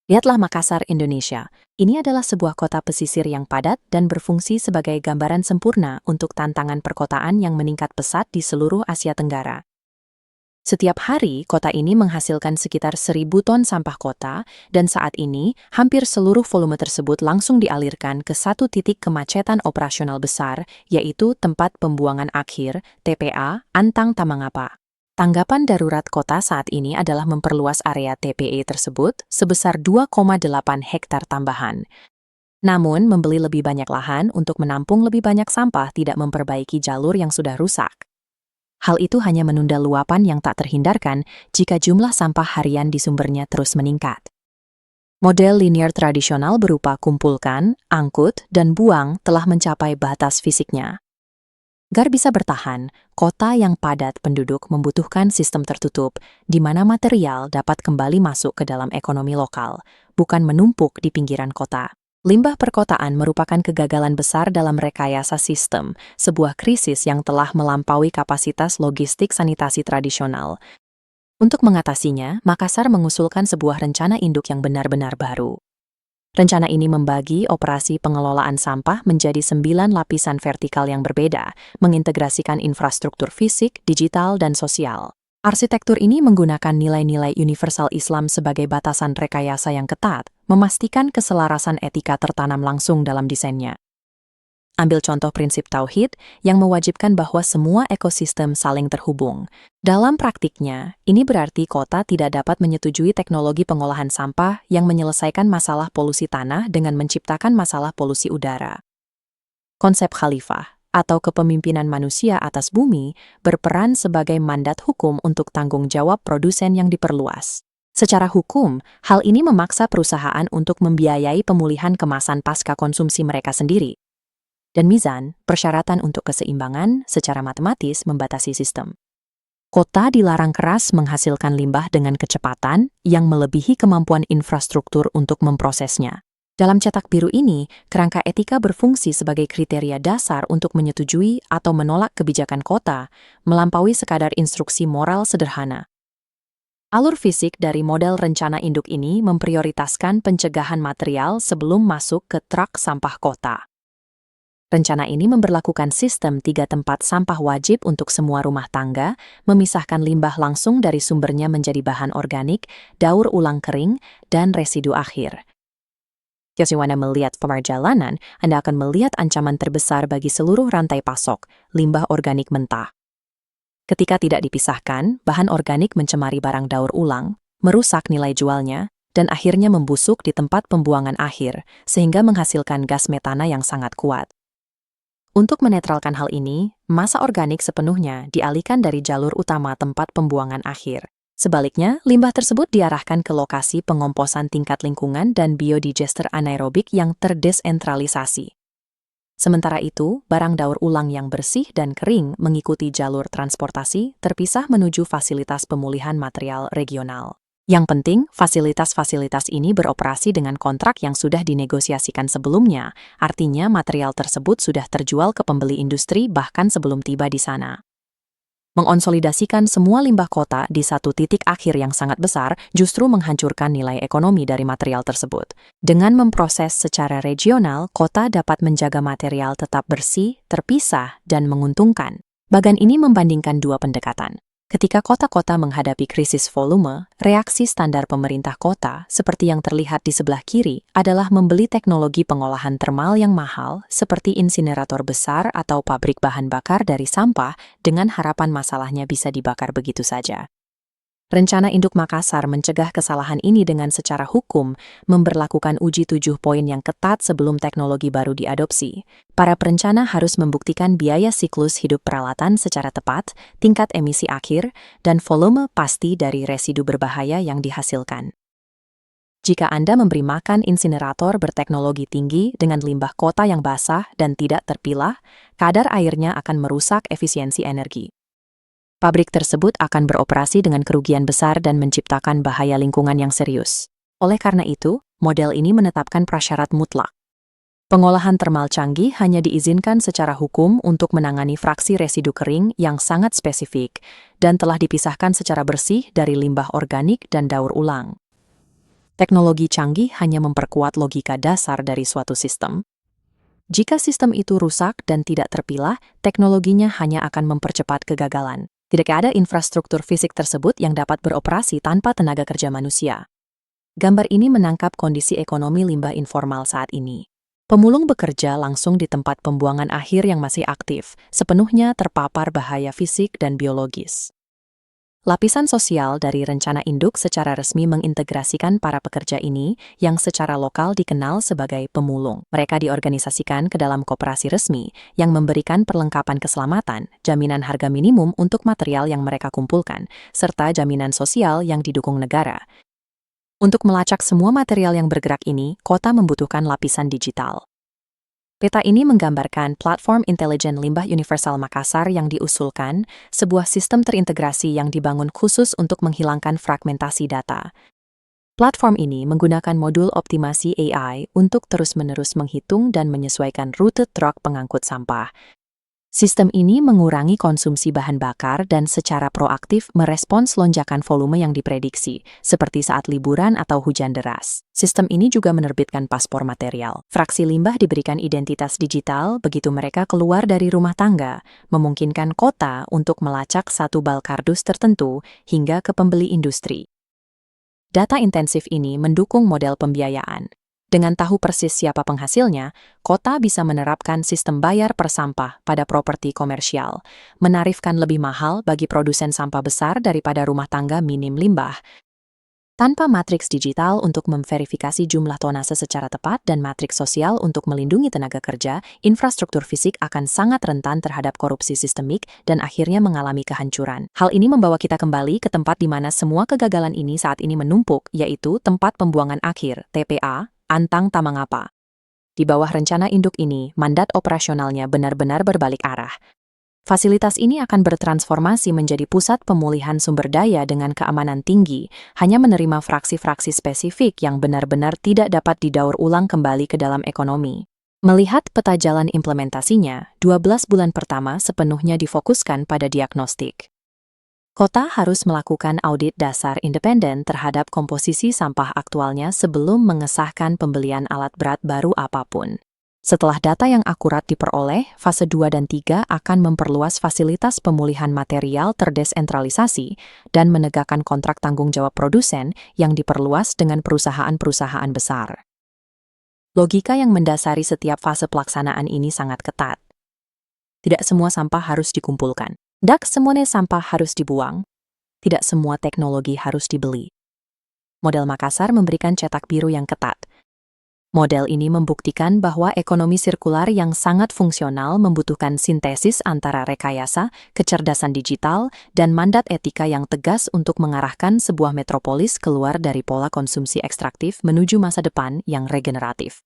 Lihatlah Makassar, Indonesia. Ini adalah sebuah kota pesisir yang padat dan berfungsi sebagai gambaran sempurna untuk tantangan perkotaan yang meningkat pesat di seluruh Asia Tenggara. Setiap hari, kota ini menghasilkan sekitar 1.000 ton sampah kota, dan saat ini, hampir seluruh volume tersebut langsung dialirkan ke satu titik kemacetan operasional besar, yaitu tempat pembuangan akhir, TPA, Antang Tamangapa. Tanggapan darurat kota saat ini adalah memperluas area TPE tersebut sebesar 2,8 hektar tambahan. Namun, membeli lebih banyak lahan untuk menampung lebih banyak sampah tidak memperbaiki jalur yang sudah rusak. Hal itu hanya menunda luapan yang tak terhindarkan jika jumlah sampah harian di sumbernya terus meningkat. Model linear tradisional berupa kumpulkan, angkut, dan buang telah mencapai batas fisiknya. Agar bisa bertahan, kota yang padat penduduk membutuhkan sistem tertutup di mana material dapat kembali masuk ke dalam ekonomi lokal, bukan menumpuk di pinggiran kota. Limbah perkotaan merupakan kegagalan besar dalam rekayasa sistem, sebuah krisis yang telah melampaui kapasitas logistik sanitasi tradisional. Untuk mengatasinya, Makassar mengusulkan sebuah rencana induk yang benar-benar baru. Rencana ini membagi operasi pengelolaan sampah menjadi 9 lapisan vertikal yang berbeda, mengintegrasikan infrastruktur fisik, digital, dan sosial. Arsitektur ini menggunakan nilai-nilai universal Islam sebagai batasan rekayasa yang ketat, memastikan keselarasan etika tertanam langsung dalam desainnya. Ambil contoh prinsip tauhid yang mewajibkan bahwa semua ekosistem saling terhubung. Dalam praktiknya, ini berarti kota tidak dapat menyetujui teknologi pengolahan sampah yang menyelesaikan masalah polusi tanah dengan menciptakan masalah polusi udara. Konsep khalifah atau kepemimpinan manusia atas bumi berperan sebagai mandat hukum untuk tanggung jawab produsen yang diperluas. Secara hukum, hal ini memaksa perusahaan untuk membiayai pemulihan kemasan pasca konsumsi mereka sendiri. Dan mizan, persyaratan untuk keseimbangan secara matematis membatasi sistem. Kota dilarang keras menghasilkan limbah dengan kecepatan yang melebihi kemampuan infrastruktur untuk memprosesnya. Dalam cetak biru ini, kerangka etika berfungsi sebagai kriteria dasar untuk menyetujui atau menolak kebijakan kota, melampaui sekadar instruksi moral sederhana. Alur fisik dari model rencana induk ini memprioritaskan pencegahan material sebelum masuk ke truk sampah kota. Rencana ini memberlakukan sistem 3 tempat sampah wajib untuk semua rumah tangga, memisahkan limbah langsung dari sumbernya menjadi bahan organik, daur ulang kering, dan residu akhir. Jika Anda melihat perjalanan, Anda akan melihat ancaman terbesar bagi seluruh rantai pasok, limbah organik mentah. Ketika tidak dipisahkan, bahan organik mencemari barang daur ulang, merusak nilai jualnya, dan akhirnya membusuk di tempat pembuangan akhir, sehingga menghasilkan gas metana yang sangat kuat. Untuk menetralkan hal ini, massa organik sepenuhnya dialihkan dari jalur utama tempat pembuangan akhir. Sebaliknya, limbah tersebut diarahkan ke lokasi pengomposan tingkat lingkungan dan biodigester anaerobik yang terdesentralisasi. Sementara itu, barang daur ulang yang bersih dan kering mengikuti jalur transportasi terpisah menuju fasilitas pemulihan material regional. Yang penting, fasilitas-fasilitas ini beroperasi dengan kontrak yang sudah dinegosiasikan sebelumnya, artinya material tersebut sudah terjual ke pembeli industri bahkan sebelum tiba di sana. Mengonsolidasikan semua limbah kota di satu titik akhir yang sangat besar justru menghancurkan nilai ekonomi dari material tersebut. Dengan memproses secara regional, kota dapat menjaga material tetap bersih, terpisah, dan menguntungkan. Bagan ini membandingkan dua pendekatan. Ketika kota-kota menghadapi krisis volume, reaksi standar pemerintah kota, seperti yang terlihat di sebelah kiri, adalah membeli teknologi pengolahan termal yang mahal, seperti insinerator besar atau pabrik bahan bakar dari sampah, dengan harapan masalahnya bisa dibakar begitu saja. Rencana induk Makassar mencegah kesalahan ini dengan secara hukum, memberlakukan uji 7 poin yang ketat sebelum teknologi baru diadopsi. Para perencana harus membuktikan biaya siklus hidup peralatan secara tepat, tingkat emisi akhir, dan volume pasti dari residu berbahaya yang dihasilkan. Jika Anda memberi makan insinerator berteknologi tinggi dengan limbah kota yang basah dan tidak terpilah, kadar airnya akan merusak efisiensi energi. Pabrik tersebut akan beroperasi dengan kerugian besar dan menciptakan bahaya lingkungan yang serius. Oleh karena itu, model ini menetapkan prasyarat mutlak. Pengolahan termal canggih hanya diizinkan secara hukum untuk menangani fraksi residu kering yang sangat spesifik dan telah dipisahkan secara bersih dari limbah organik dan daur ulang. Teknologi canggih hanya memperkuat logika dasar dari suatu sistem. Jika sistem itu rusak dan tidak terpilah, teknologinya hanya akan mempercepat kegagalan. Tidak ada infrastruktur fisik tersebut yang dapat beroperasi tanpa tenaga kerja manusia. Gambar ini menangkap kondisi ekonomi limbah informal saat ini. Pemulung bekerja langsung di tempat pembuangan akhir yang masih aktif, sepenuhnya terpapar bahaya fisik dan biologis. Lapisan sosial dari rencana induk secara resmi mengintegrasikan para pekerja ini yang secara lokal dikenal sebagai pemulung. Mereka diorganisasikan ke dalam koperasi resmi yang memberikan perlengkapan keselamatan, jaminan harga minimum untuk material yang mereka kumpulkan, serta jaminan sosial yang didukung negara. Untuk melacak semua material yang bergerak ini, kota membutuhkan lapisan digital. Peta ini menggambarkan platform intelijen limbah universal Makassar yang diusulkan, sebuah sistem terintegrasi yang dibangun khusus untuk menghilangkan fragmentasi data. Platform ini menggunakan modul optimasi AI untuk terus-menerus menghitung dan menyesuaikan rute truk pengangkut sampah. Sistem ini mengurangi konsumsi bahan bakar dan secara proaktif merespons lonjakan volume yang diprediksi, seperti saat liburan atau hujan deras. Sistem ini juga menerbitkan paspor material. Fraksi limbah diberikan identitas digital begitu mereka keluar dari rumah tangga, memungkinkan kota untuk melacak satu bal kardus tertentu hingga ke pembeli industri. Data intensif ini mendukung model pembiayaan. Dengan tahu persis siapa penghasilnya, kota bisa menerapkan sistem bayar per sampah pada properti komersial, menarifkan lebih mahal bagi produsen sampah besar daripada rumah tangga minim limbah. Tanpa matriks digital untuk memverifikasi jumlah tonase secara tepat dan matriks sosial untuk melindungi tenaga kerja, infrastruktur fisik akan sangat rentan terhadap korupsi sistemik dan akhirnya mengalami kehancuran. Hal ini membawa kita kembali ke tempat di mana semua kegagalan ini saat ini menumpuk, yaitu tempat pembuangan akhir, TPA, Antang Tamangapa. Di bawah rencana induk ini, mandat operasionalnya benar-benar berbalik arah. Fasilitas ini akan bertransformasi menjadi pusat pemulihan sumber daya dengan keamanan tinggi, hanya menerima fraksi-fraksi spesifik yang benar-benar tidak dapat didaur ulang kembali ke dalam ekonomi. Melihat peta jalan implementasinya, 12 bulan pertama sepenuhnya difokuskan pada diagnostik. Kota harus melakukan audit dasar independen terhadap komposisi sampah aktualnya sebelum mengesahkan pembelian alat berat baru apapun. Setelah data yang akurat diperoleh, fase 2 dan 3 akan memperluas fasilitas pemulihan material terdesentralisasi dan menegakkan kontrak tanggung jawab produsen yang diperluas dengan perusahaan-perusahaan besar. Logika yang mendasari setiap fase pelaksanaan ini sangat ketat. Tidak semua sampah harus dikumpulkan. Tidak semuanya sampah harus dibuang. Tidak semua teknologi harus dibeli. Model Makassar memberikan cetak biru yang ketat. Model ini membuktikan bahwa ekonomi sirkular yang sangat fungsional membutuhkan sintesis antara rekayasa, kecerdasan digital, dan mandat etika yang tegas untuk mengarahkan sebuah metropolis keluar dari pola konsumsi ekstraktif menuju masa depan yang regeneratif.